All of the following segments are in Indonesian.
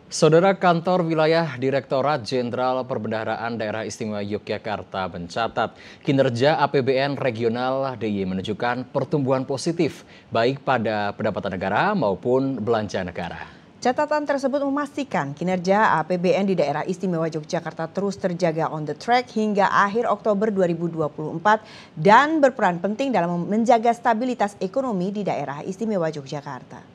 Saudara, Kantor Wilayah Direktorat Jenderal Perbendaharaan Daerah Istimewa Yogyakarta mencatat kinerja APBN regional DIY menunjukkan pertumbuhan positif baik pada pendapatan negara maupun belanja negara. Catatan tersebut memastikan kinerja APBN di Daerah Istimewa Yogyakarta terus terjaga on the track hingga akhir Oktober 2024 dan berperan penting dalam menjaga stabilitas ekonomi di Daerah Istimewa Yogyakarta.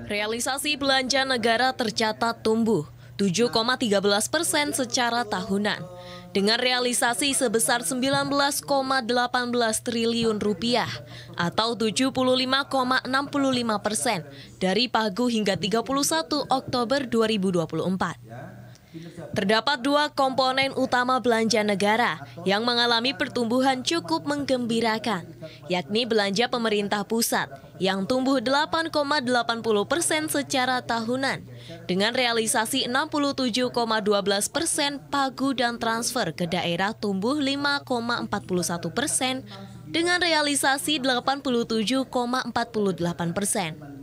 Realisasi belanja negara tercatat tumbuh 7,13% secara tahunan dengan realisasi sebesar 19,18 triliun rupiah atau 75,65% dari pagu hingga 31 Oktober 2024. Terdapat dua komponen utama belanja negara yang mengalami pertumbuhan cukup menggembirakan, yakni belanja pemerintah pusat yang tumbuh 8,80% secara tahunan dengan realisasi 67,12%, pagu dan transfer ke daerah tumbuh 5,41% dengan realisasi 87,48%.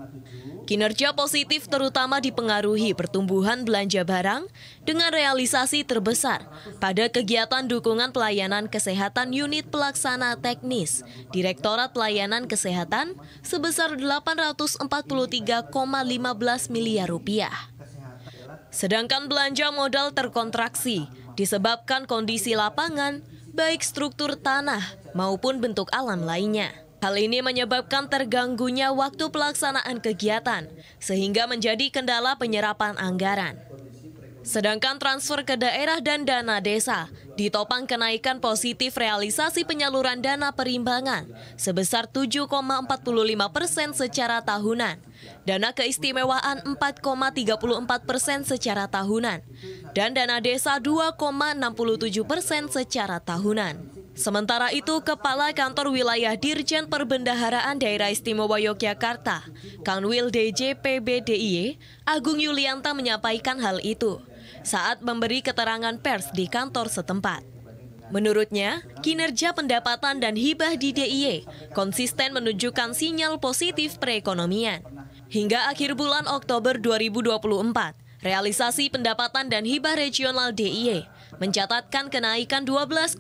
Kinerja positif terutama dipengaruhi pertumbuhan belanja barang dengan realisasi terbesar pada kegiatan dukungan pelayanan kesehatan unit pelaksana teknis Direktorat Pelayanan Kesehatan sebesar 843,15 miliar rupiah. Sedangkan belanja modal terkontraksi disebabkan kondisi lapangan, baik struktur tanah maupun bentuk alam lainnya. Hal ini menyebabkan terganggunya waktu pelaksanaan kegiatan, sehingga menjadi kendala penyerapan anggaran. Sedangkan transfer ke daerah dan dana desa ditopang kenaikan positif realisasi penyaluran dana perimbangan sebesar 7,45% secara tahunan, dana keistimewaan 4,34% secara tahunan, dan dana desa 2,67% secara tahunan. Sementara itu, Kepala Kantor Wilayah Dirjen Perbendaharaan Daerah Istimewa Yogyakarta, Kanwil DJ PB DIY, Agung Yulianta menyampaikan hal itu saat memberi keterangan pers di kantor setempat. Menurutnya, kinerja pendapatan dan hibah di DIY konsisten menunjukkan sinyal positif perekonomian. Hingga akhir bulan Oktober 2024, realisasi pendapatan dan hibah regional DIY mencatatkan kenaikan 12,33%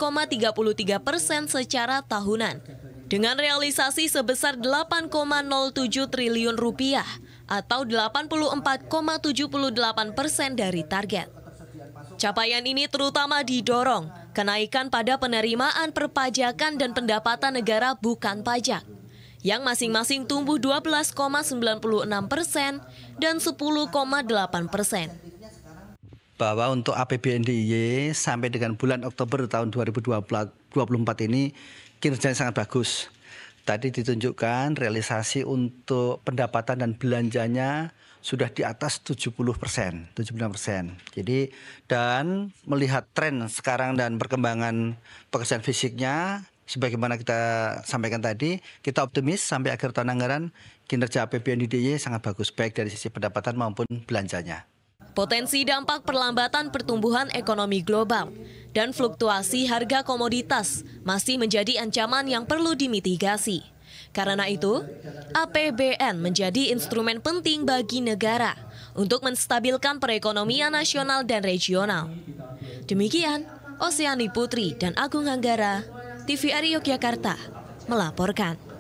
secara tahunan dengan realisasi sebesar 8,07 triliun rupiah atau 84,78% dari target. Capaian ini terutama didorong kenaikan pada penerimaan perpajakan dan pendapatan negara bukan pajak yang masing-masing tumbuh 12,96% dan 10,8%. Bahwa untuk APBN DIY sampai dengan bulan Oktober tahun 2024 ini kinerjanya sangat bagus. Tadi ditunjukkan realisasi untuk pendapatan dan belanjanya sudah di atas 70%. Jadi dan melihat tren sekarang dan perkembangan pekerjaan fisiknya sebagaimana kita sampaikan tadi, kita optimis sampai akhir tahun anggaran kinerja APBN DIY sangat bagus baik dari sisi pendapatan maupun belanjanya. Potensi dampak perlambatan pertumbuhan ekonomi global dan fluktuasi harga komoditas masih menjadi ancaman yang perlu dimitigasi. Karena itu, APBN menjadi instrumen penting bagi negara untuk menstabilkan perekonomian nasional dan regional. Demikian, Oseani Putri dan Agung Hanggara, TVRI Yogyakarta, melaporkan.